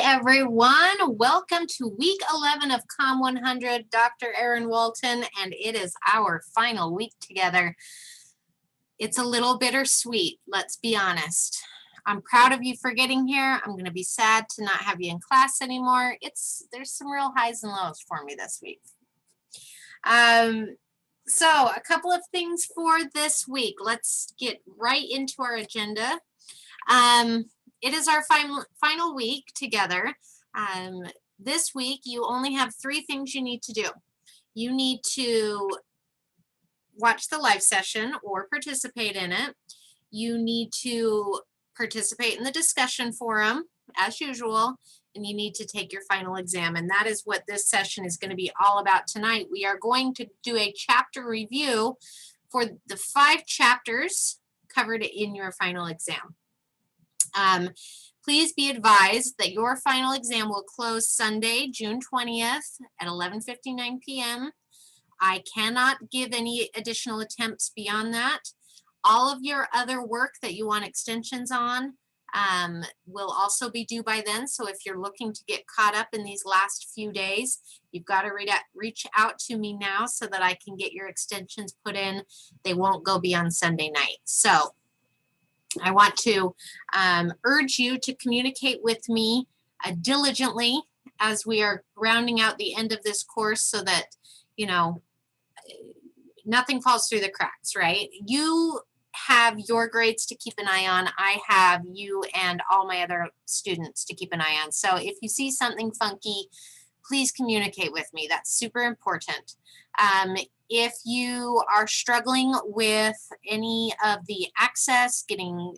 everyone. Welcome to week 11 of COM 100. Dr. Erin Walton, and it is our final week together. It's a little bittersweet, let's be honest. I'm proud of you for getting here. I'm going to be sad to not have you in class anymore. There's some real highs and lows for me this week. So a couple of things for this week. Let's get right into our agenda. It is our final week together. This week, you only have 3 things you need to do. You need to watch the live session or participate in it. You need to participate in the discussion forum, as usual, and you need to take your final exam. And that is what this session is going to be all about tonight. We are going to do a chapter review for the 5 chapters covered in your final exam. Please be advised that your final exam will close Sunday, June 20th at 11:59 p.m. I cannot give any additional attempts beyond that. All of your other work that you want extensions on will also be due by then. So if you're looking to get caught up in these last few days, you've got to reach out to me now so that I can get your extensions put in. They won't go beyond Sunday night. So I want to urge you to communicate with me diligently as we are rounding out the end of this course so that, you know, nothing falls through the cracks, right? You have your grades to keep an eye on. I have you and all my other students to keep an eye on. So if you see something funky, please communicate with me. That's super important. If you are struggling with any of the access, getting,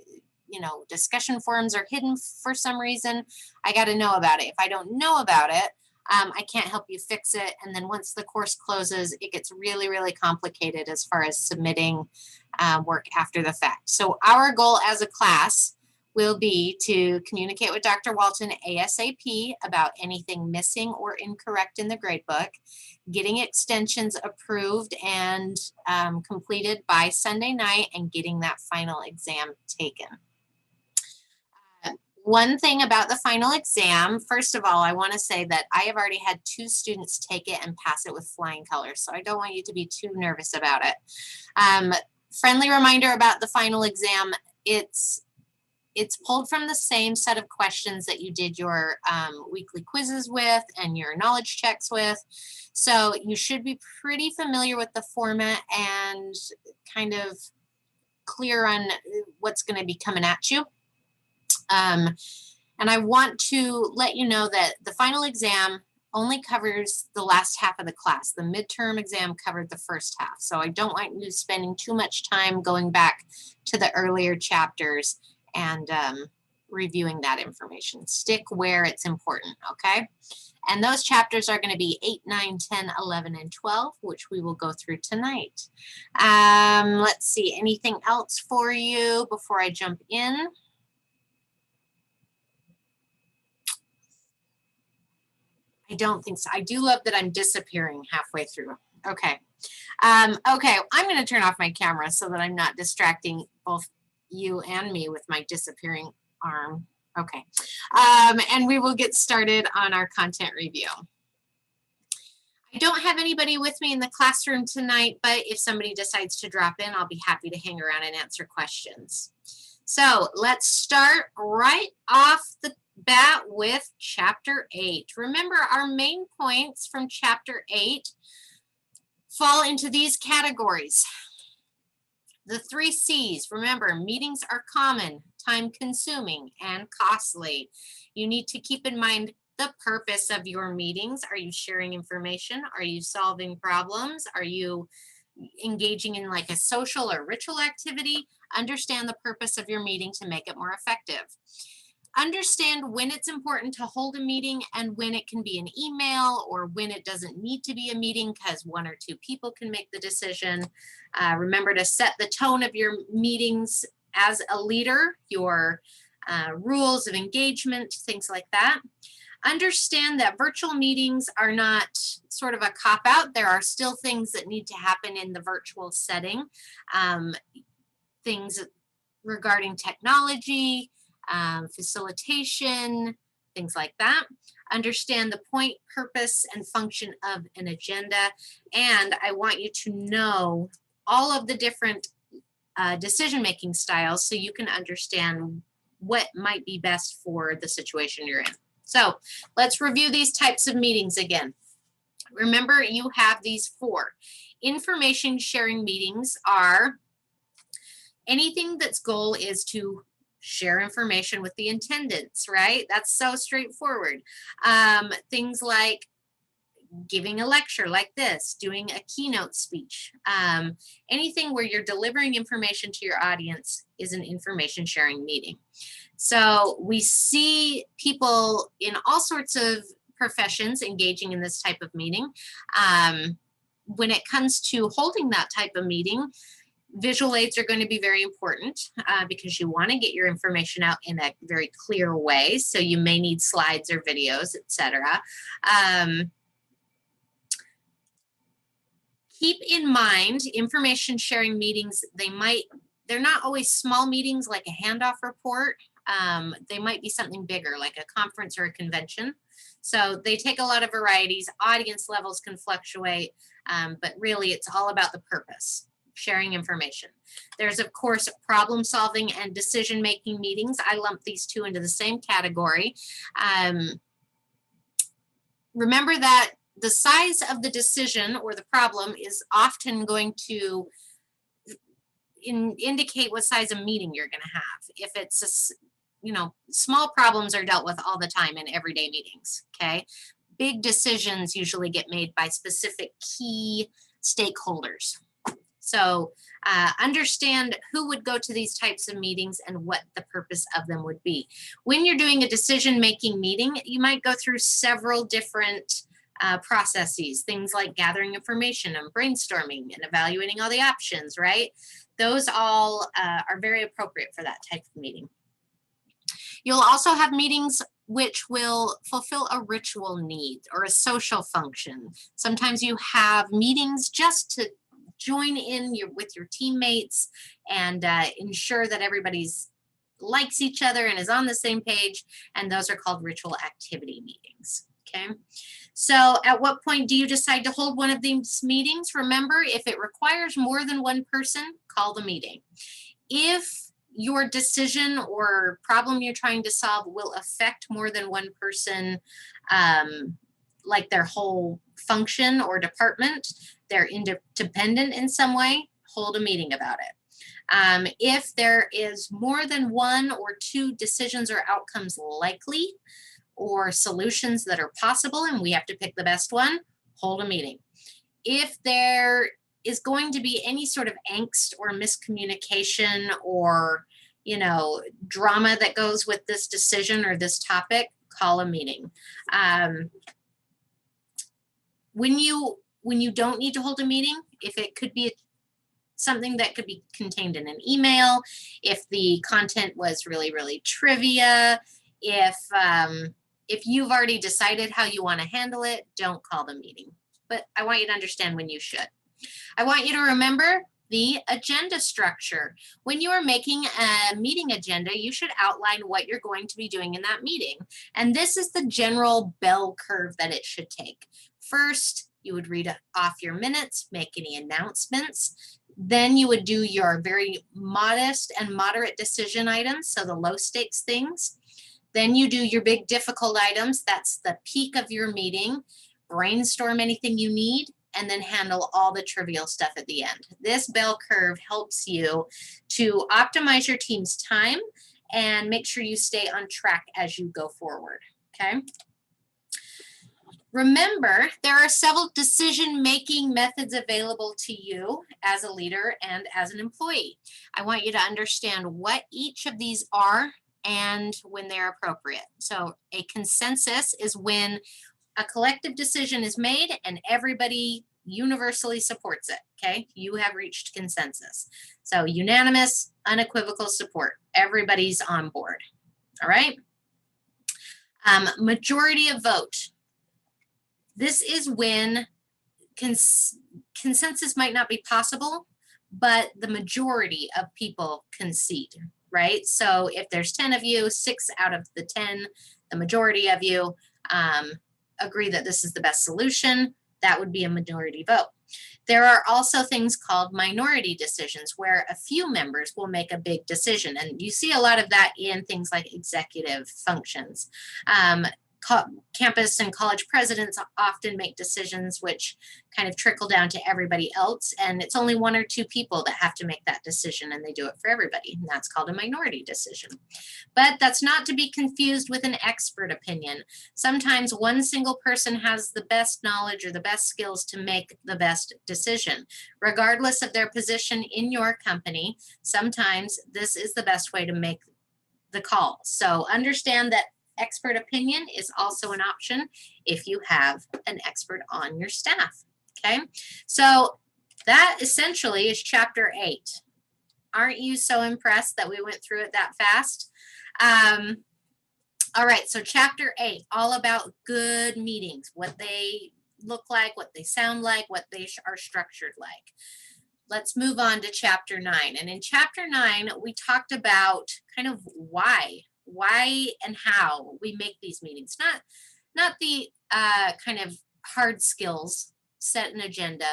discussion forums are hidden for some reason, I got to know about it. If I don't know about it, I can't help you fix it. And then once the course closes, it gets really, really complicated as far as submitting work after the fact. So our goal as a class will be to communicate with Dr. Walton ASAP about anything missing or incorrect in the gradebook, getting extensions approved and completed by Sunday night, and getting that final exam taken. One thing about the final exam, first of all, I want to say that I have already had 2 students take it and pass it with flying colors, so I don't want you to be too nervous about it. Friendly reminder about the final exam, it's pulled from the same set of questions that you did your weekly quizzes with and your knowledge checks with. So you should be pretty familiar with the format and kind of clear on what's going to be coming at you. And I want to let you know that the final exam only covers the last half of the class. The midterm exam covered the first half. So I don't want you spending too much time going back to the earlier chapters and reviewing that information. Stick where it's important, okay? And those chapters are going to be 8, 9, 10, 11, and 12, which we will go through tonight. Let's see, anything else for you before I jump in? I don't think so. I do love that I'm disappearing halfway through. Okay. Okay, I'm going to turn off my camera so that I'm not distracting both you and me with my disappearing arm. Okay. And we will get started on our content review. I don't have anybody with me in the classroom tonight, but if somebody decides to drop in, I'll be happy to hang around and answer questions. So let's start right off the bat with chapter 8. Remember, our main points from chapter 8 fall into these categories. The 3 C's, remember, meetings are common, time-consuming, and costly. You need to keep in mind the purpose of your meetings. Are you sharing information? Are you solving problems? Are you engaging in like a social or ritual activity? Understand the purpose of your meeting to make it more effective. Understand when it's important to hold a meeting and when it can be an email or when it doesn't need to be a meeting because 1 or 2 people can make the decision. Remember to set the tone of your meetings as a leader, your rules of engagement, things like that. Understand that virtual meetings are not sort of a cop-out. There are still things that need to happen in the virtual setting. Things regarding technology, facilitation, things like that. Understand the point, purpose, and function of an agenda. And I want you to know all of the different decision-making styles so you can understand what might be best for the situation you're in. So let's review these types of meetings again. Remember, you have these 4. Information sharing meetings are anything that's goal is to share information with the attendants, right? That's so straightforward. Things like giving a lecture like this, doing a keynote speech, anything where you're delivering information to your audience is an information sharing meeting. So we see people in all sorts of professions engaging in this type of meeting. When it comes to holding that type of meeting, visual aids are going to be very important because you want to get your information out in a very clear way. So you may need slides or videos, etc. Keep in mind, information sharing meetings, they're not always small meetings like a handoff report. They might be something bigger like a conference or a convention. So they take a lot of varieties. Audience levels can fluctuate, but really it's all about the purpose, sharing information. There's of course problem solving and decision making meetings. I lump these 2 into the same category. Remember that the size of the decision or the problem is often going to indicate what size of meeting you're going to have. If it's small problems are dealt with all the time in everyday meetings, okay? Big decisions usually get made by specific key stakeholders. So understand who would go to these types of meetings and what the purpose of them would be. When you're doing a decision-making meeting, you might go through several different processes, things like gathering information and brainstorming and evaluating all the options, right? Those all are very appropriate for that type of meeting. You'll also have meetings which will fulfill a ritual need or a social function. Sometimes you have meetings just to join in with your teammates and ensure that everybody's likes each other and is on the same page, and those are called ritual activity meetings, okay? So at what point do you decide to hold one of these meetings? Remember, if it requires more than one person, call the meeting. If your decision or problem you're trying to solve will affect more than one person, like their whole function or department, they're independent in some way, hold a meeting about it. If there is more than 1 or 2 decisions or outcomes likely, or solutions that are possible and we have to pick the best one, hold a meeting. If there is going to be any sort of angst or miscommunication or drama that goes with this decision or this topic, call a meeting. When you don't need to hold a meeting, if it could be something that could be contained in an email, if the content was really, really trivia, if you've already decided how you want to handle it, don't call the meeting. But I want you to understand when you should. I want you to remember the agenda structure. When you are making a meeting agenda, you should outline what you're going to be doing in that meeting. And this is the general bell curve that it should take. First, you would read off your minutes, make any announcements. Then you would do your very modest and moderate decision items, so the low stakes things. Then you do your big difficult items. That's the peak of your meeting. Brainstorm anything you need, and then handle all the trivial stuff at the end. This bell curve helps you to optimize your team's time and make sure you stay on track as you go forward, okay? Remember, there are several decision-making methods available to you as a leader and as an employee. I want you to understand what each of these are and when they're appropriate. So a consensus is when a collective decision is made and everybody universally supports it, okay? You have reached consensus. So unanimous, unequivocal support. Everybody's on board, all right? Majority of vote. This is when consensus might not be possible, but the majority of people concede, right? So if there's 10 of you, 6 out of the 10 the majority of you agree that this is the best solution, that would be a majority vote. There are also things called minority decisions where a few members will make a big decision. And you see a lot of that in things like executive functions. Campus and college presidents often make decisions which kind of trickle down to everybody else. And it's only one or two people that have to make that decision, and they do it for everybody. And that's called a minority decision. But that's not to be confused with an expert opinion. Sometimes one single person has the best knowledge or the best skills to make the best decision. Regardless of their position in your company, sometimes this is the best way to make the call. So understand that expert opinion is also an option if you have an expert on your staff. Okay, so that essentially is chapter 8. Aren't you so impressed that we went through it that fast? All right, so chapter 8, all about good meetings, what they look like, what they sound like, what they are structured like. Let's move on to chapter 9. And in chapter 9, we talked about kind of why and how we make these meetings, not the kind of hard skills, set an agenda,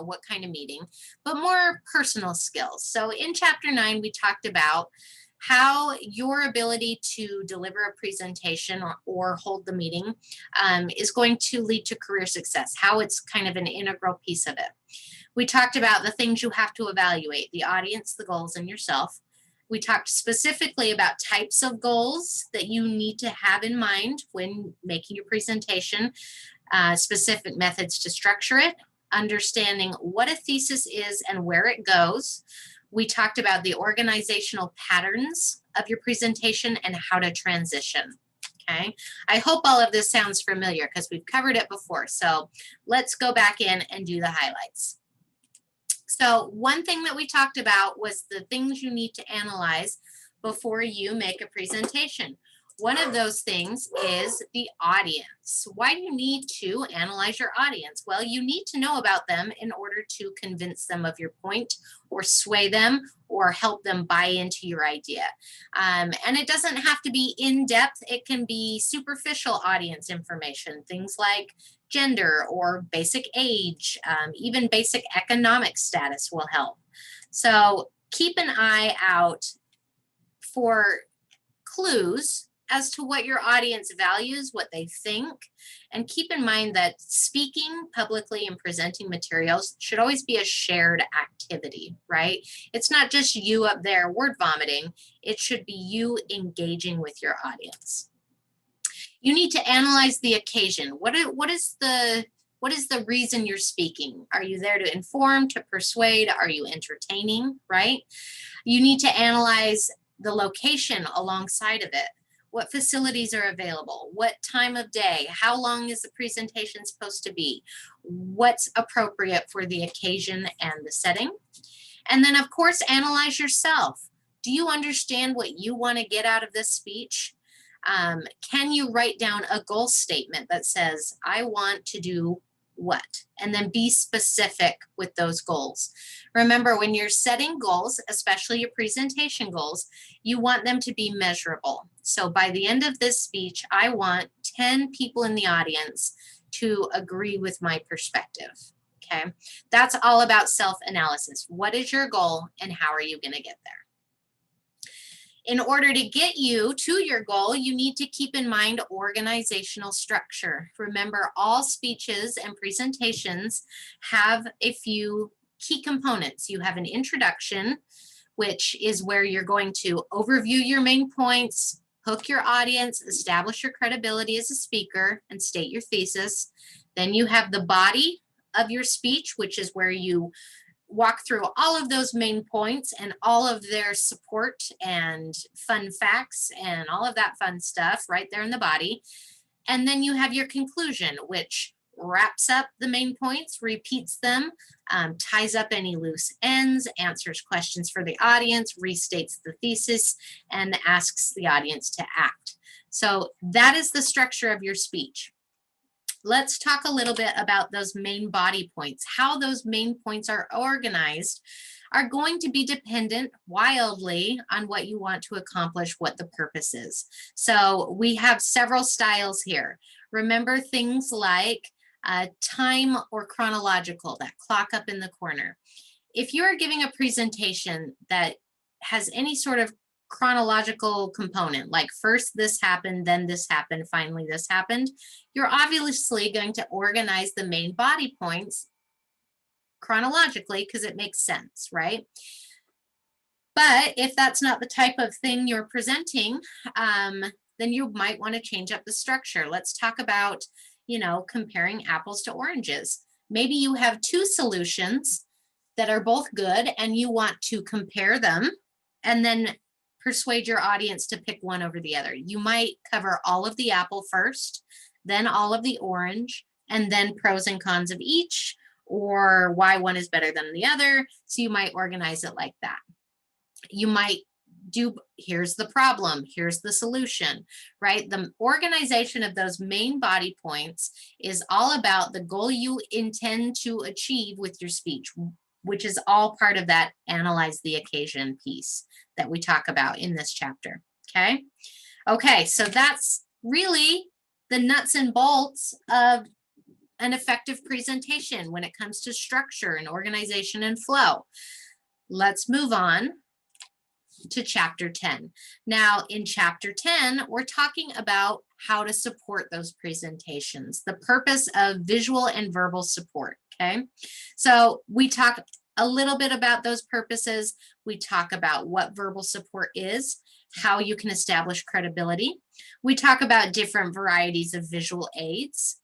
what kind of meeting, but more personal skills. So in chapter 9, we talked about how your ability to deliver a presentation or hold the meeting is going to lead to career success, how it's kind of an integral piece of it. We talked about the things you have to evaluate, the audience, the goals, and yourself. We talked specifically about types of goals that you need to have in mind when making your presentation, specific methods to structure it, understanding what a thesis is and where it goes. We talked about the organizational patterns of your presentation and how to transition. Okay, I hope all of this sounds familiar because we've covered it before. So let's go back in and do the highlights. So one thing that we talked about was the things you need to analyze before you make a presentation. One of those things is the audience. Why do you need to analyze your audience? Well, you need to know about them in order to convince them of your point or sway them or help them buy into your idea. And it doesn't have to be in-depth. It can be superficial audience information, things like gender or basic age, even basic economic status will help. So keep an eye out for clues as to what your audience values, what they think, and keep in mind that speaking publicly and presenting materials should always be a shared activity, right? It's not just you up there word vomiting, it should be you engaging with your audience. You need to analyze the occasion. What is the reason you're speaking? Are you there to inform, to persuade? Are you entertaining, right? You need to analyze the location alongside of it. What facilities are available? What time of day? How long is the presentation supposed to be? What's appropriate for the occasion and the setting? And then, of course, analyze yourself. Do you understand what you want to get out of this speech? Can you write down a goal statement that says, I want to do what? And then be specific with those goals. Remember, when you're setting goals, especially your presentation goals, you want them to be measurable. So by the end of this speech, I want 10 people in the audience to agree with my perspective. Okay, that's all about self-analysis. What is your goal and how are you going to get there? In order to get you to your goal, you need to keep in mind organizational structure. Remember, all speeches and presentations have a few key components. You have an introduction, which is where you're going to overview your main points, hook your audience, establish your credibility as a speaker, and state your thesis. Then you have the body of your speech, which is where you walk through all of those main points and all of their support and fun facts and all of that fun stuff right there in the body. And then you have your conclusion, which wraps up the main points, repeats them, ties up any loose ends, answers questions for the audience, restates the thesis, and asks the audience to act. So that is the structure of your speech. Let's talk a little bit about those main body points, how those main points are organized are going to be dependent wildly on what you want to accomplish, what the purpose is. So we have several styles here. Remember things like time or chronological, that clock up in the corner. If you're giving a presentation that has any sort of chronological component, like first this happened, then this happened, finally this happened, you're obviously going to organize the main body points chronologically because it makes sense, right? But if that's not the type of thing you're presenting, then you might want to change up the structure. Let's talk about, comparing apples to oranges. Maybe you have two solutions that are both good and you want to compare them and then persuade your audience to pick one over the other. You might cover all of the apple first, then all of the orange, and then pros and cons of each, or why one is better than the other. So you might organize it like that. You might do, here's the problem, here's the solution, right? The organization of those main body points is all about the goal you intend to achieve with your speech, which is all part of that analyze the occasion piece that we talk about in this chapter, okay? Okay, so that's really the nuts and bolts of an effective presentation when it comes to structure and organization and flow. Let's move on to chapter 10. Now, in chapter 10, we're talking about how to support those presentations, the purpose of visual and verbal support, okay? So we talk a little bit about those purposes. We talk about what verbal support is, how you can establish credibility. We talk about different varieties of visual aids,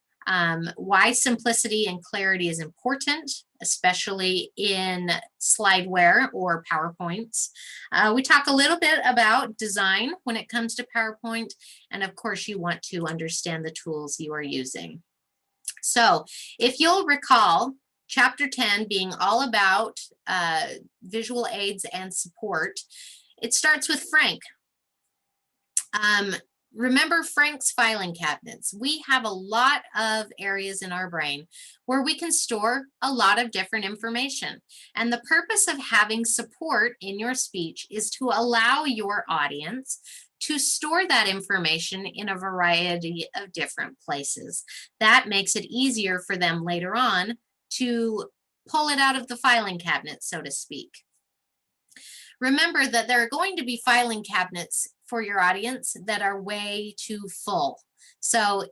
why simplicity and clarity is important, especially in slideware or PowerPoints. We talk a little bit about design when it comes to PowerPoint, and of course you want to understand the tools you are using. So if you'll recall, chapter 10 being all about visual aids and support, it starts with Frank. Remember Frank's filing cabinets. We have a lot of areas in our brain where we can store a lot of different information. And the purpose of having support in your speech is to allow your audience to store that information in a variety of different places. That makes it easier for them later on to pull it out of the filing cabinet, so to speak. Remember that there are going to be filing cabinets for your audience that are way too full. So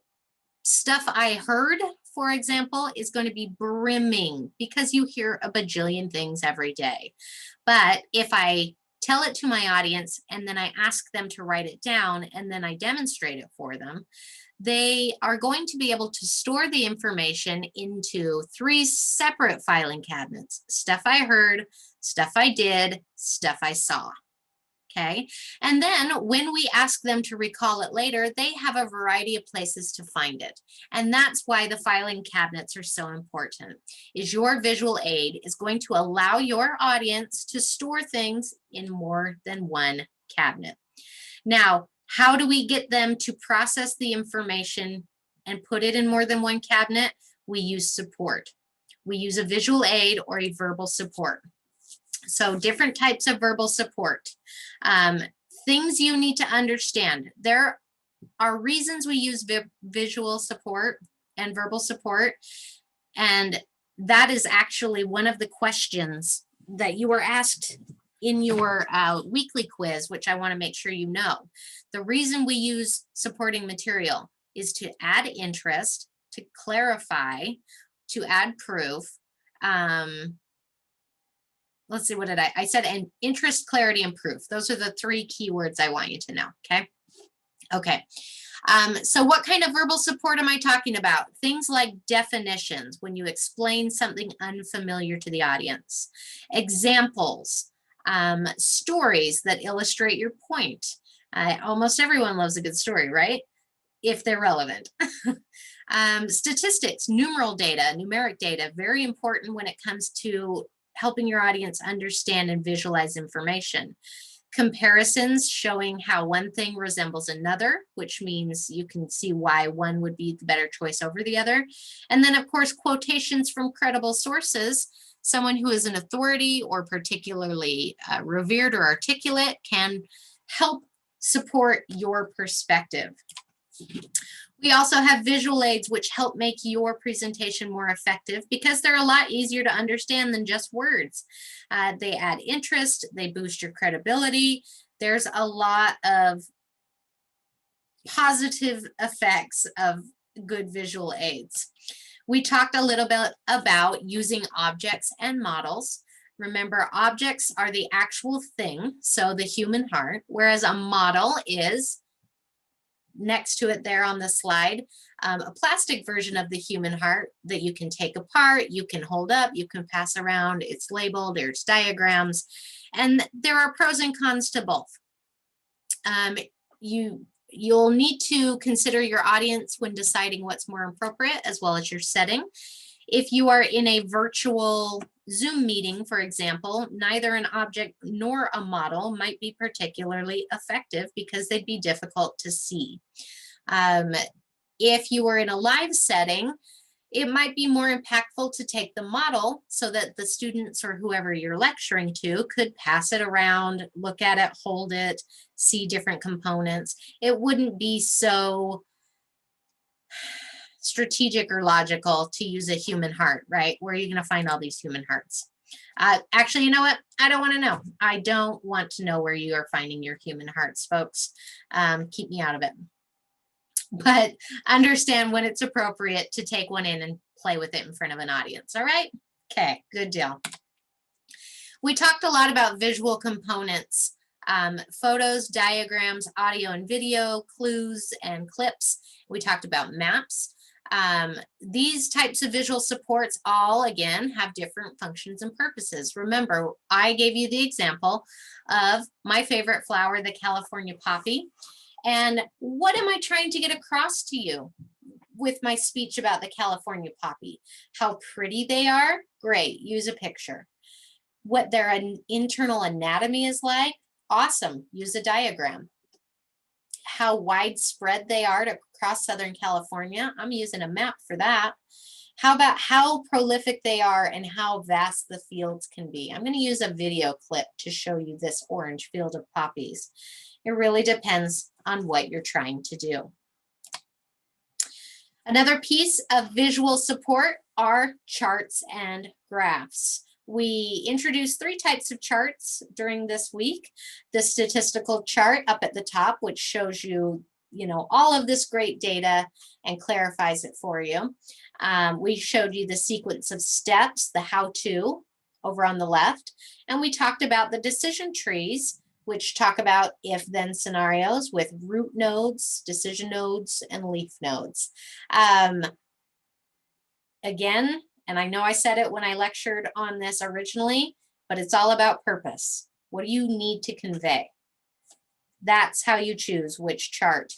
stuff I heard, for example, is going to be brimming because you hear a bajillion things every day. But if I tell it to my audience and then I ask them to write it down and then I demonstrate it for them, they are going to be able to store the information into 3 separate filing cabinets: stuff I heard, stuff I did, stuff I saw. Okay, and then when we ask them to recall it later, they have a variety of places to find it. And that's why the filing cabinets are so important, is your visual aid is going to allow your audience to store things in more than one cabinet. Now, how do we get them to process the information and put it in more than one cabinet? We use support. We use a visual aid or a verbal support. So different types of verbal support. Things you need to understand. There are reasons we use visual support and verbal support. And that is actually one of the questions that you were asked in your weekly quiz, which I want to make sure you know. The reason we use supporting material is to add interest, to clarify, to add proof. Let's see, what did I said? And interest, clarity, and proof. Those are the 3 keywords I want you to know, okay? Okay. So what kind of verbal support am I talking about? Things like definitions, when you explain something unfamiliar to the audience. Examples, stories that illustrate your point. Almost everyone loves a good story, right? If they're relevant. Statistics, numeral data, numeric data, very important when it comes to helping your audience understand and visualize information. Comparisons, showing how one thing resembles another, which means you can see why one would be the better choice over the other. And then, of course, quotations from credible sources Someone who is an authority or particularly revered or articulate can help support your perspective. We also have visual aids which help make your presentation more effective because they're a lot easier to understand than just words. They add interest, they boost your credibility. There's a lot of positive effects of good visual aids. We talked a little bit about using objects and models. Remember, objects are the actual thing, so the human heart, whereas a model is next to it there on the slide, a plastic version of the human heart that you can take apart, you can hold up, you can pass around, it's labeled, there's diagrams, and there are pros and cons to both. You'll need to consider your audience when deciding what's more appropriate, as well as your setting. If you are in a virtual Zoom meeting, for example, neither an object nor a model might be particularly effective because they'd be difficult to see. If you were in a live setting, it might be more impactful to take the model so that the students or whoever you're lecturing to could pass it around, look at it, hold it, see different components. It wouldn't be so strategic or logical to use a human heart, right? Where are you going to find all these human hearts? Actually, you know what? I don't want to know. I don't want to know where you are finding your human hearts, folks. Keep me out of it. But understand when it's appropriate to take one in and play with it in front of an audience. All right? Okay, good deal. We talked a lot about visual components, photos, diagrams, audio and video, clues and clips. We talked about maps. These types of visual supports all, again, have different functions and purposes. Remember, I gave you the example of my favorite flower, the California poppy. And what am I trying to get across to you with my speech about the California poppy? How pretty they are? Great, use a picture. What their internal anatomy is like? Awesome, use a diagram. How widespread they are across Southern California? I'm using a map for that. How about how prolific they are and how vast the fields can be? I'm going to use a video clip to show you this orange field of poppies. It really depends on what you're trying to do. Another piece of visual support are charts and graphs. We introduced 3 types of charts during this week. The statistical chart up at the top, which shows you, all of this great data and clarifies it for you. We showed you the sequence of steps, the how-to over on the left, and we talked about the decision trees, which talk about if-then scenarios with root nodes, decision nodes, and leaf nodes. Again, and I know I said it when I lectured on this originally, but it's all about purpose. What do you need to convey? That's how you choose which chart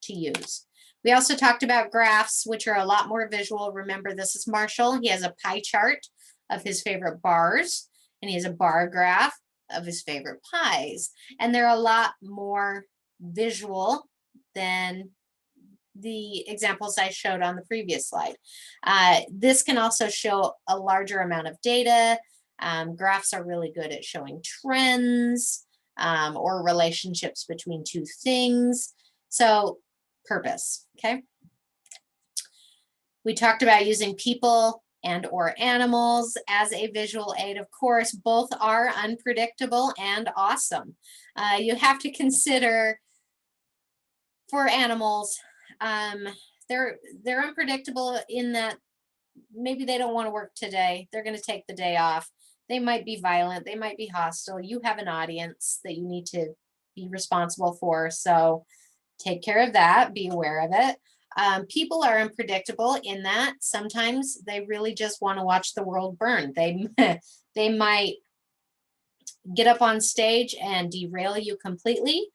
to use. We also talked about graphs, which are a lot more visual. Remember, this is Marshall. He has a pie chart of his favorite bars, and he has a bar graph of his favorite pies. And they're a lot more visual than the examples I showed on the previous slide. This can also show a larger amount of data. Graphs are really good at showing trends or relationships between 2 things. So purpose, okay? We talked about using people and or animals as a visual aid. Of course, both are unpredictable and awesome. You have to consider for animals, they're unpredictable in that maybe they don't want to work today. They're going to take the day off. They might be violent. They might be hostile. You have an audience that you need to be responsible for. So take care of that. Be aware of it. People are unpredictable in that sometimes they really just want to watch the world burn. They might get up on stage and derail you completely.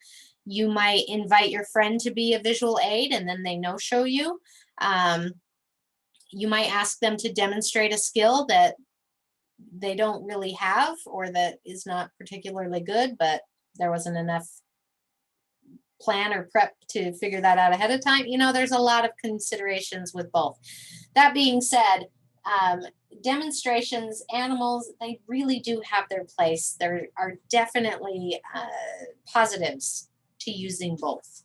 You might invite your friend to be a visual aid and then they no-show you. You might ask them to demonstrate a skill that they don't really have or that is not particularly good, but there wasn't enough plan or prep to figure that out ahead of time. There's a lot of considerations with both. That being said, demonstrations, animals, they really do have their place. There are definitely positives to using both.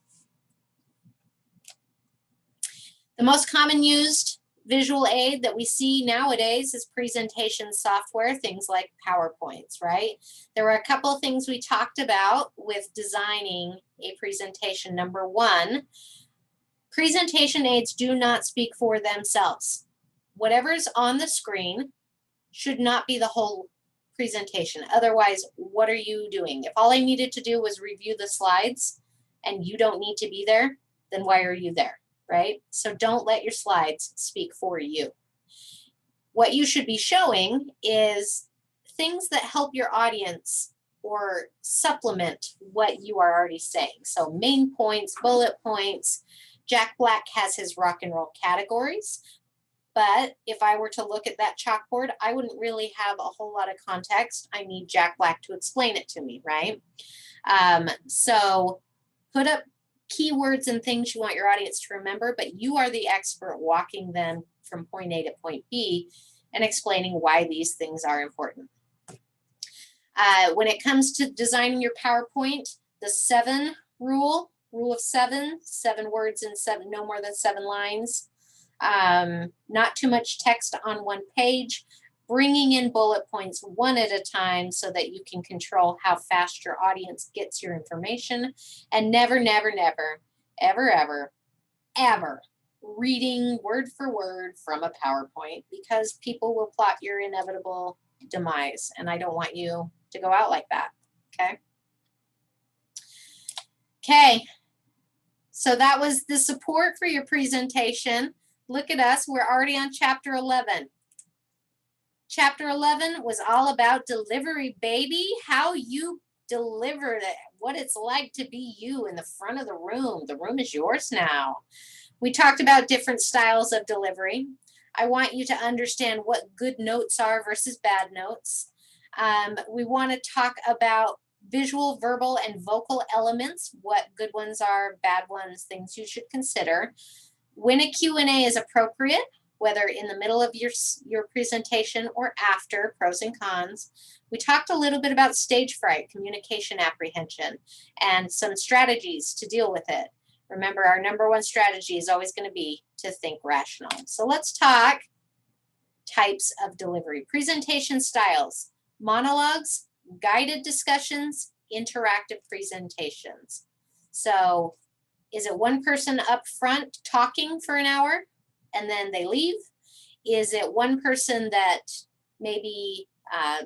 The most common used visual aid that we see nowadays is presentation software, things like PowerPoints, right? There were a couple of things we talked about with designing a presentation. Number one, presentation aids do not speak for themselves. Whatever's on the screen should not be the whole presentation. Otherwise, what are you doing? If all I needed to do was review the slides and you don't need to be there, then why are you there, right? So don't let your slides speak for you. What you should be showing is things that help your audience or supplement what you are already saying. So main points, bullet points. Jack Black has his rock and roll categories. But if I were to look at that chalkboard, I wouldn't really have a whole lot of context. I need Jack Black to explain it to me, right? So put up keywords and things you want your audience to remember, but you are the expert walking them from point A to point B and explaining why these things are important. When it comes to designing your PowerPoint, the 7 rule of 7, 7 words in 7, no more than 7 lines. Not too much text on one page, bringing in bullet points one at a time so that you can control how fast your audience gets your information, and never, never, never, ever, ever, ever reading word for word from a PowerPoint, because people will plot your inevitable demise, and I don't want you to go out like that, okay? Okay, so that was the support for your presentation. Look at us, we're already on chapter 11. Chapter 11 was all about delivery, baby. How you deliver it, what it's like to be you in the front of the room. The room is yours now. We talked about different styles of delivery. I want you to understand what good notes are versus bad notes. We want to talk about visual, verbal, and vocal elements, what good ones are, bad ones, things you should consider. When a Q&A is appropriate, whether in the middle of your presentation or after, pros and cons. We talked a little bit about stage fright, communication apprehension, and some strategies to deal with it. Remember, our number one strategy is always going to be to think rational. So let's talk types of delivery. Presentation styles, monologues, guided discussions, interactive presentations. So is it one person up front talking for an hour and then they leave? Is it one person that maybe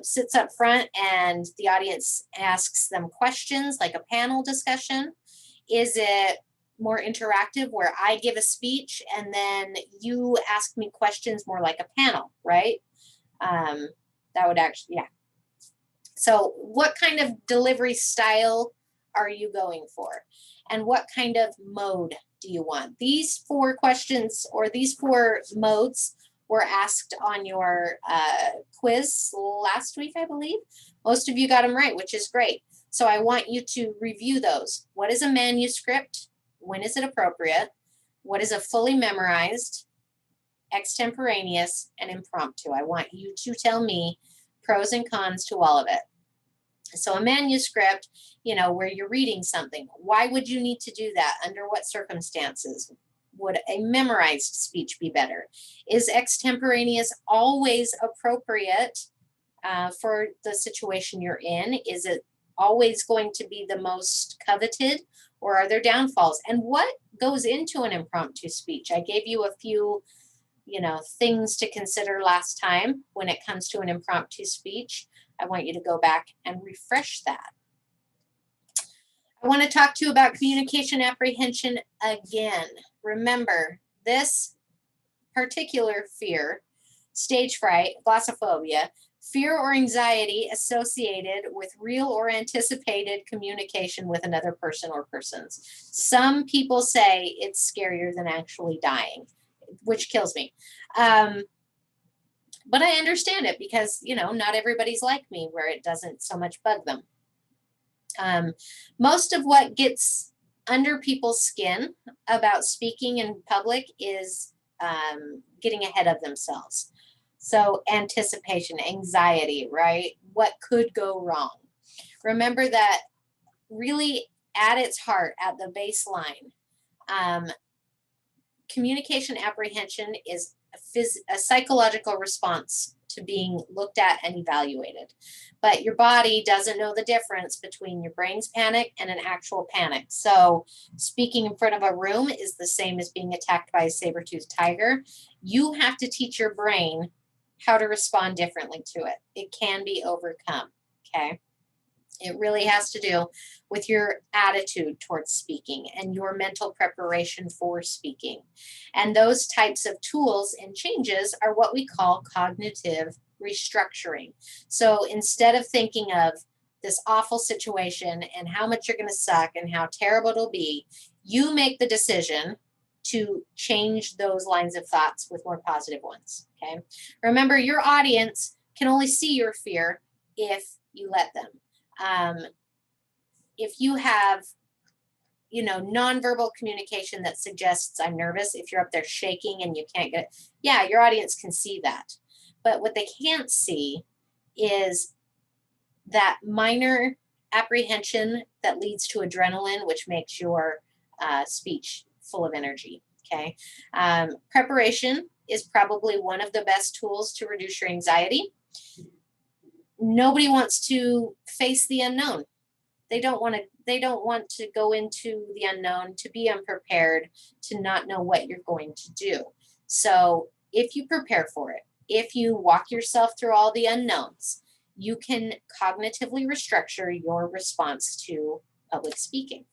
sits up front and the audience asks them questions, like a panel discussion? Is it more interactive where I give a speech and then you ask me questions, more like a panel, right? That would actually, yeah. So what kind of delivery style are you going for? And what kind of mode do you want? These 4 questions, or these 4 modes, were asked on your quiz last week, I believe. Most of you got them right, which is great. So I want you to review those. What is a manuscript? When is it appropriate? What is a fully memorized, extemporaneous, and impromptu? I want you to tell me pros and cons to all of it. So a manuscript, you know, where you're reading something, why would you need to do that? Under what circumstances? Would a memorized speech be better? Is extemporaneous always appropriate for the situation you're in? Is it always going to be the most coveted, or are there downfalls? And what goes into an impromptu speech? I gave you a few, you know, things to consider last time when it comes to an impromptu speech. I want you to go back and refresh that. I want to talk to you about communication apprehension again. Remember, this particular fear, stage fright, glossophobia, fear or anxiety associated with real or anticipated communication with another person or persons. Some people say it's scarier than actually dying, which kills me. But I understand it because, you know, not everybody's like me where it doesn't so much bug them. Most of what gets under people's skin about speaking in public is getting ahead of themselves. So anticipation, anxiety, right? What could go wrong? Remember that really at its heart, at the baseline, communication apprehension is a psychological response to being looked at and evaluated. But your body doesn't know the difference between your brain's panic and an actual panic. So speaking in front of a room is the same as being attacked by a saber-toothed tiger. You have to teach your brain how to respond differently to it. It can be overcome, okay? It really has to do with your attitude towards speaking and your mental preparation for speaking. And those types of tools and changes are what we call cognitive restructuring. So instead of thinking of this awful situation and how much you're going to suck and how terrible it'll be, you make the decision to change those lines of thoughts with more positive ones. Okay. Remember, your audience can only see your fear if you let them. If you have, nonverbal communication that suggests I'm nervous, if you're up there shaking and you can't get, yeah, your audience can see that. But what they can't see is that minor apprehension that leads to adrenaline, which makes your speech full of energy. Okay. Preparation is probably one of the best tools to reduce your anxiety. Nobody wants to face the unknown. They don't want to go into the unknown, to be unprepared, to not know what you're going to do. So if you prepare for it, if you walk yourself through all the unknowns, you can cognitively restructure your response to public speaking.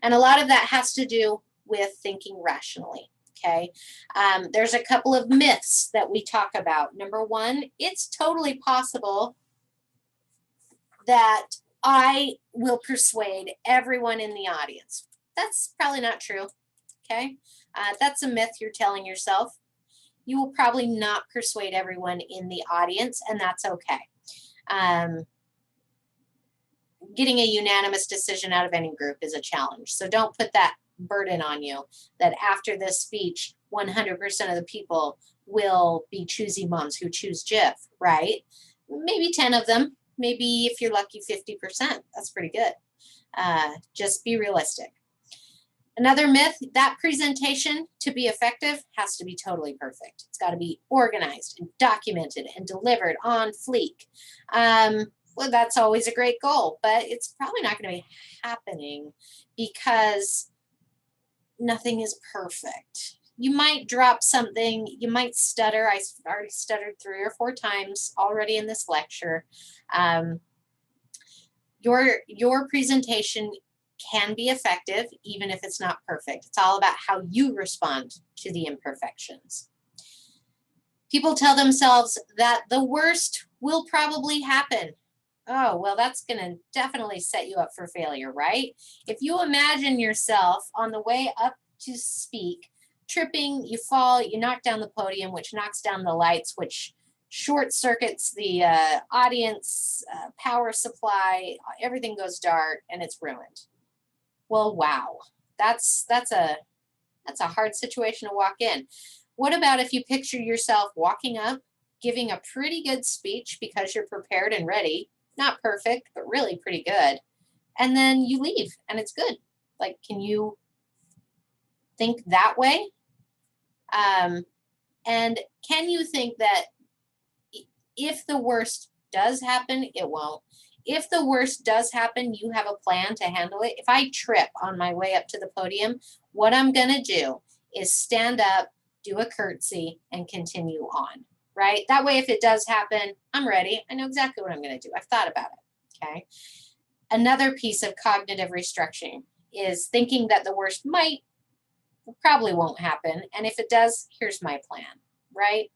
And a lot of that has to do with thinking rationally. Okay. There's a couple of myths that we talk about. Number one, it's totally possible that I will persuade everyone in the audience. That's probably not true. Okay. That's a myth you're telling yourself. You will probably not persuade everyone in the audience, and that's okay. Getting a unanimous decision out of any group is a challenge. So don't put that burden on you that after this speech, 100% of the people will be choosy moms who choose Jif, right? Maybe 10 of them, maybe if you're lucky, 50%. That's pretty good. Just be realistic. Another myth, that presentation to be effective has to be totally perfect. It's got to be organized and documented and delivered on fleek. Well, that's always a great goal, but it's probably not going to be happening because nothing is perfect. You might drop something, you might stutter. I already stuttered 3 or 4 times already in this lecture. Your presentation can be effective even if it's not perfect. It's all about how you respond to the imperfections. People tell themselves that the worst will probably happen. Oh, well, that's going to definitely set you up for failure, right? If you imagine yourself on the way up to speak, tripping, you fall, you knock down the podium, which knocks down the lights, which short circuits the audience power supply, everything goes dark and it's ruined. Well, wow, that's a hard situation to walk in. What about if you picture yourself walking up, giving a pretty good speech because you're prepared and ready, not perfect, but really pretty good, and then you leave and it's good? Like, can you think that way? And can you think that if the worst does happen, it won't? If the worst does happen, you have a plan to handle it. If I trip on my way up to the podium, what I'm going to do is stand up, do a curtsy, and continue on, right? That way, if it does happen, I'm ready. I know exactly what I'm going to do. I've thought about it, okay? Another piece of cognitive restructuring is thinking that the worst probably won't happen. And if it does, here's my plan, right?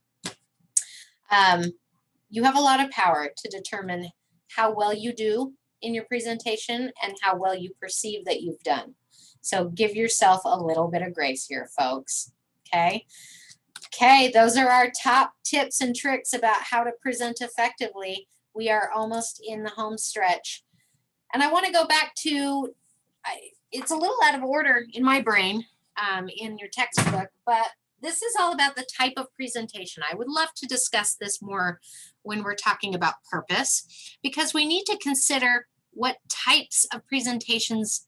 You have a lot of power to determine how well you do in your presentation and how well you perceive that you've done. So give yourself a little bit of grace here, folks. Okay. Okay, those are our top tips and tricks about how to present effectively. We are almost in the home stretch. And I want to go back to, it's a little out of order in my brain in your textbook, but this is all about the type of presentation. I would love to discuss this more when we're talking about purpose, because we need to consider what types of presentations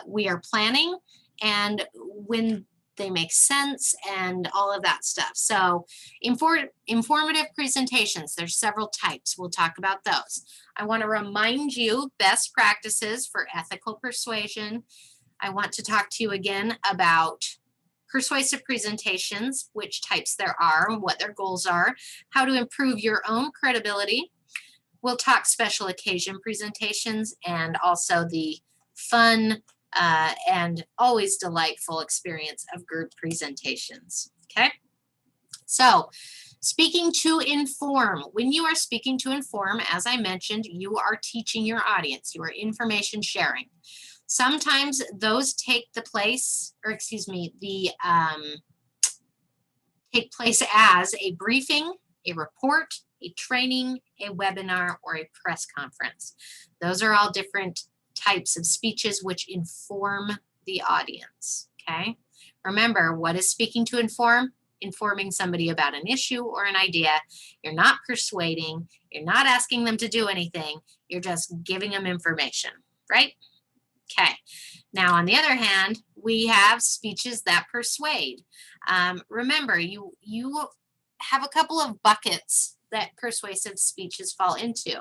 we are planning and when they make sense and all of that stuff. So informative presentations, there's several types. We'll talk about those. I want to remind you best practices for ethical persuasion. I want to talk to you again about persuasive presentations, which types there are, what their goals are, how to improve your own credibility. We'll talk special occasion presentations and also the fun and always delightful experience of group presentations. Okay, so speaking to inform. When you are speaking to inform, as I mentioned, you are teaching your audience, you are information sharing. Sometimes those take the place, or excuse me, take place as a briefing, a report, a training, a webinar, or a press conference. Those are all different types of speeches which inform the audience, okay? Remember, what is speaking to inform? Informing somebody about an issue or an idea. You're not persuading, you're not asking them to do anything, you're just giving them information, right? Okay, now on the other hand, we have speeches that persuade. Remember, you have a couple of buckets that persuasive speeches fall into.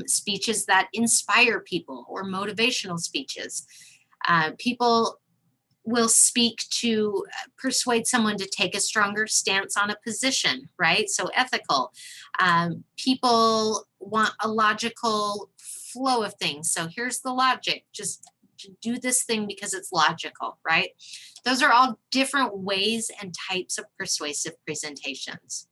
Speeches that inspire people or motivational speeches. People will speak to persuade someone to take a stronger stance on a position, right? So ethical. People want a logical flow of things. So here's the logic. Just do this thing because it's logical, right? Those are all different ways and types of persuasive presentations.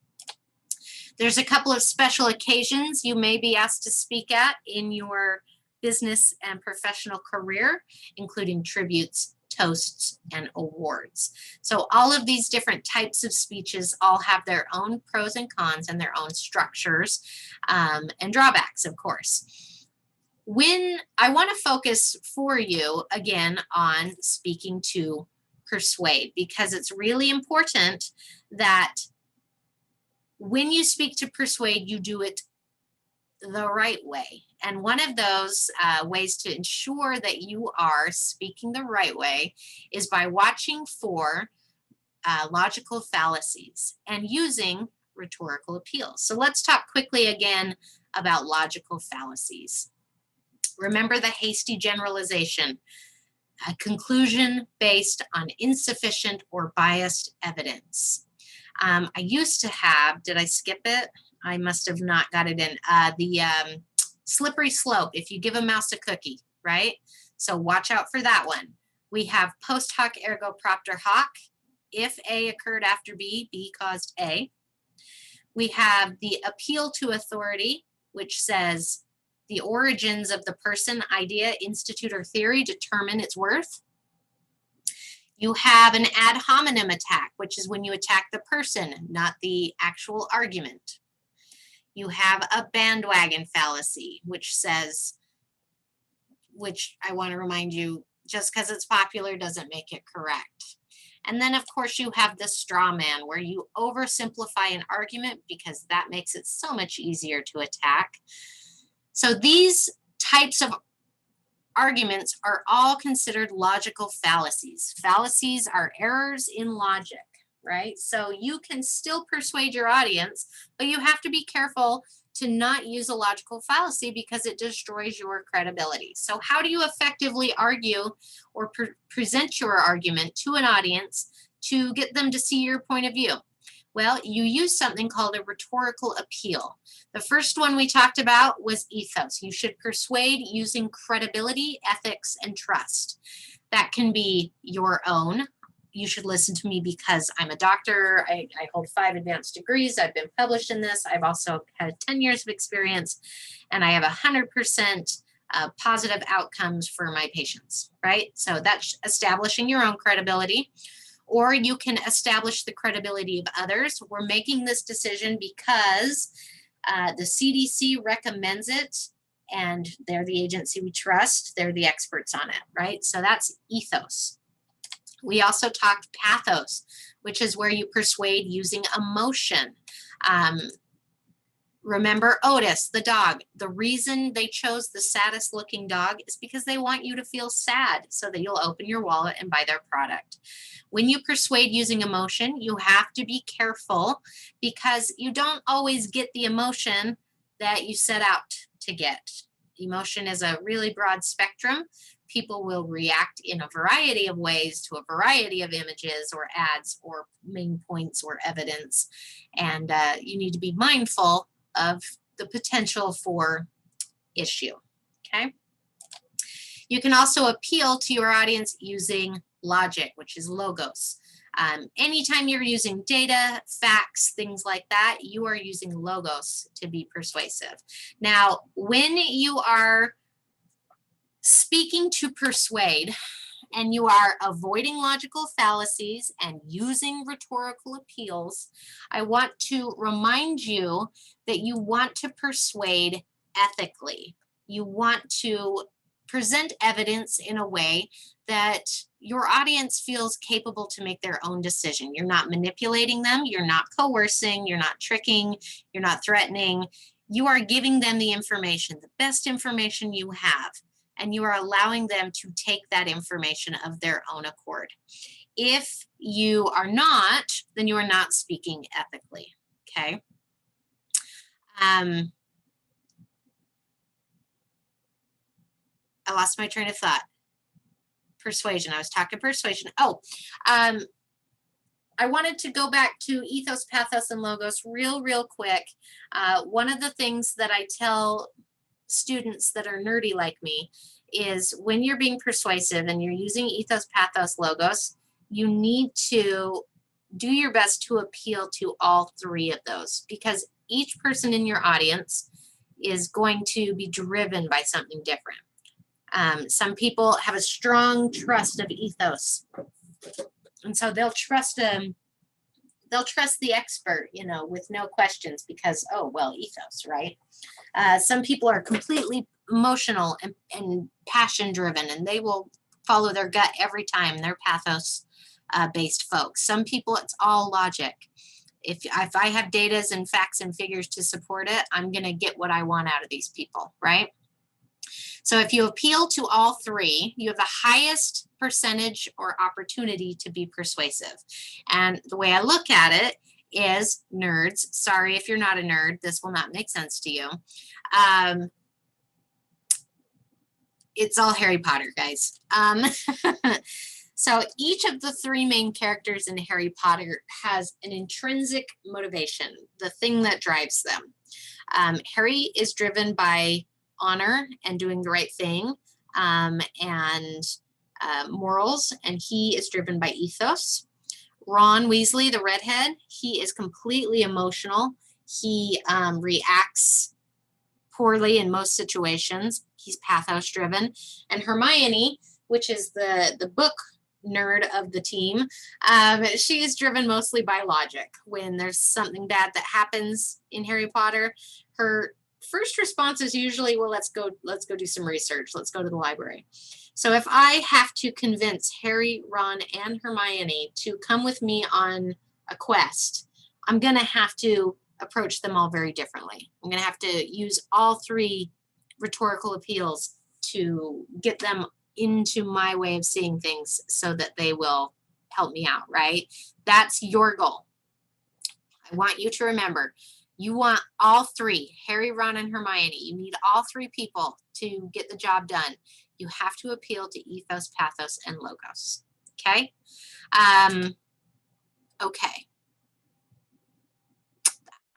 There's a couple of special occasions you may be asked to speak at in your business and professional career, including tributes, toasts, and awards. So all of these different types of speeches all have their own pros and cons and their own structures and drawbacks, of course. When I want to focus for you again on speaking to persuade, because it's really important that when you speak to persuade, you do it the right way. And one of those ways to ensure that you are speaking the right way is by watching for logical fallacies and using rhetorical appeals. So let's talk quickly again about logical fallacies. Remember the hasty generalization, a conclusion based on insufficient or biased evidence. I used to have, did I skip it? I must have not got it in. The slippery slope, if you give a mouse a cookie, right? So watch out for that one. We have post hoc ergo propter hoc. If A occurred after B, B caused A. We have the appeal to authority, which says the origins of the person, idea, institute, or theory determine its worth. You have an ad hominem attack, which is when you attack the person, not the actual argument. You have a bandwagon fallacy, which says, which I want to remind you, just because it's popular doesn't make it correct. And then, of course, you have the straw man, where you oversimplify an argument because that makes it so much easier to attack. So these types of arguments are all considered logical fallacies. Fallacies are errors in logic, right? So you can still persuade your audience, but you have to be careful to not use a logical fallacy because it destroys your credibility. So how do you effectively argue or present your argument to an audience to get them to see your point of view? Well, you use something called a rhetorical appeal. The first one we talked about was ethos. You should persuade using credibility, ethics, and trust. That can be your own. You should listen to me because I'm a doctor. I hold 5 advanced degrees. I've been published in this. I've also had 10 years of experience, and I have 100% positive outcomes for my patients, right? So that's establishing your own credibility. Or you can establish the credibility of others. We're making this decision because the CDC recommends it, and they're the agency we trust. They're the experts on it, right? So that's ethos. We also talked pathos, which is where you persuade using emotion. Remember Otis, the dog. The reason they chose the saddest looking dog is because they want you to feel sad so that you'll open your wallet and buy their product. When you persuade using emotion, you have to be careful because you don't always get the emotion that you set out to get. Emotion is a really broad spectrum. People will react in a variety of ways to a variety of images or ads or main points or evidence. And you need to be mindful of the potential for issue, okay? You can also appeal to your audience using logic, which is logos. Anytime you're using data, facts, things like that, you are using logos to be persuasive. Now, when you are speaking to persuade, and you are avoiding logical fallacies and using rhetorical appeals, I want to remind you that you want to persuade ethically. You want to present evidence in a way that your audience feels capable to make their own decision. You're not manipulating them, you're not coercing, you're not tricking, you're not threatening. You are giving them the information, the best information you have, and you are allowing them to take that information of their own accord. If you are not, then you are not speaking ethically, okay? I lost my train of thought. Persuasion, I was talking persuasion. I wanted to go back to ethos, pathos, and logos real quick. One of the things that I tell students that are nerdy like me is when you're being persuasive and you're using ethos, pathos, logos, you need to do your best to appeal to all three of those, because each person in your audience is going to be driven by something different. Some people have a strong trust of ethos, and so they'll trust the expert, you know, with no questions because, oh, well, ethos, right? Some people are completely emotional and passion driven, and they will follow their gut every time. They're pathos based folks. Some people, it's all logic. If I have data and facts and figures to support it, I'm going to get what I want out of these people, right? So if you appeal to all three, you have the highest percentage or opportunity to be persuasive. And the way I look at it is, nerds, sorry if you're not a nerd, this will not make sense to you. It's all Harry Potter, guys. So each of the three main characters in Harry Potter has an intrinsic motivation, the thing that drives them. Harry is driven by honor and doing the right thing, and morals, and he is driven by ethos. Ron Weasley, the redhead, he is completely emotional. He reacts poorly in most situations. He's pathos driven. And Hermione, which is the book nerd of the team, she is driven mostly by logic. When there's something bad that happens in Harry Potter, her first response is usually, well, let's go do some research. Let's go to the library. So if I have to convince Harry, Ron, and Hermione to come with me on a quest, I'm going to have to approach them all very differently. I'm going to have to use all three rhetorical appeals to get them into my way of seeing things so that they will help me out, right? That's your goal. I want you to remember, you want all three, Harry, Ron, and Hermione. You need all three people to get the job done. You have to appeal to ethos, pathos, and logos. Okay? Okay.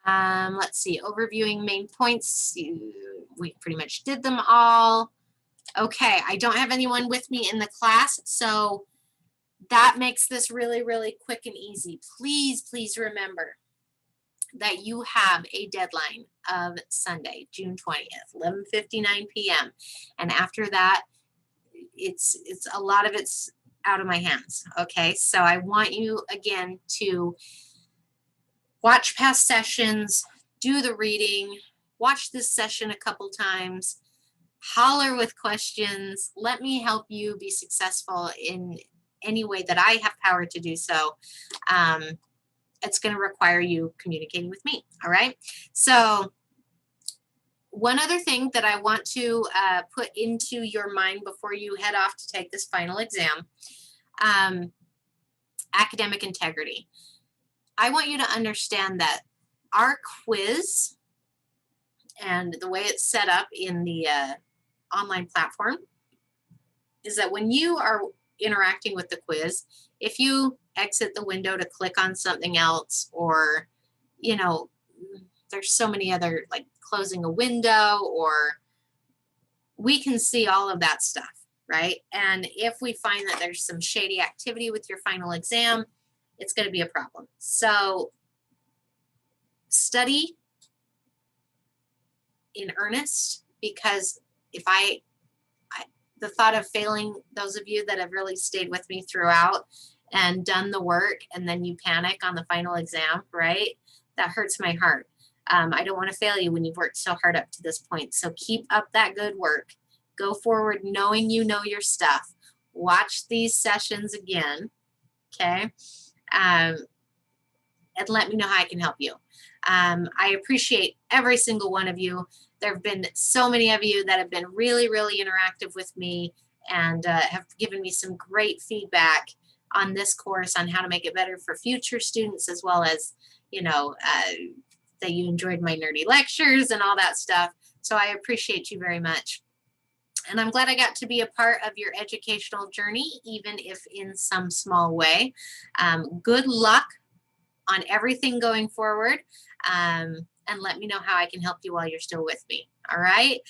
Let's see. Overviewing main points. We pretty much did them all. Okay. I don't have anyone with me in the class, so that makes this really quick and easy. Please remember that you have a deadline of Sunday, June 20th, 11:59 p.m. And after that, it's a lot of it's out of my hands. Okay, so I want you again to watch past sessions, do the reading, watch this session a couple times, holler with questions. Let me help you be successful in any way that I have power to do so, it's going to require you communicating with me. All right. So one other thing that I want to put into your mind before you head off to take this final exam, academic integrity. I want you to understand that our quiz and the way it's set up in the online platform is that when you are interacting with the quiz, if you exit the window to click on something else, or, you know, there's so many other, like closing a window, or we can see all of that stuff, right? And if we find that there's some shady activity with your final exam, it's going to be a problem. So study in earnest, because if the thought of failing, those of you that have really stayed with me throughout and done the work, and then you panic on the final exam, right? That hurts my heart. I don't want to fail you when you've worked so hard up to this point. So keep up that good work. Go forward knowing you know your stuff. Watch these sessions again, okay? And let me know how I can help you. I appreciate every single one of you. There have been so many of you that have been really, really interactive with me, and have given me some great feedback on this course on how to make it better for future students, as well as, you know, that you enjoyed my nerdy lectures and all that stuff. So I appreciate you very much. And I'm glad I got to be a part of your educational journey, even if in some small way. Good luck on everything going forward. And let me know how I can help you while you're still with me. All right.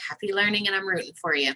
Happy learning, and I'm rooting for you.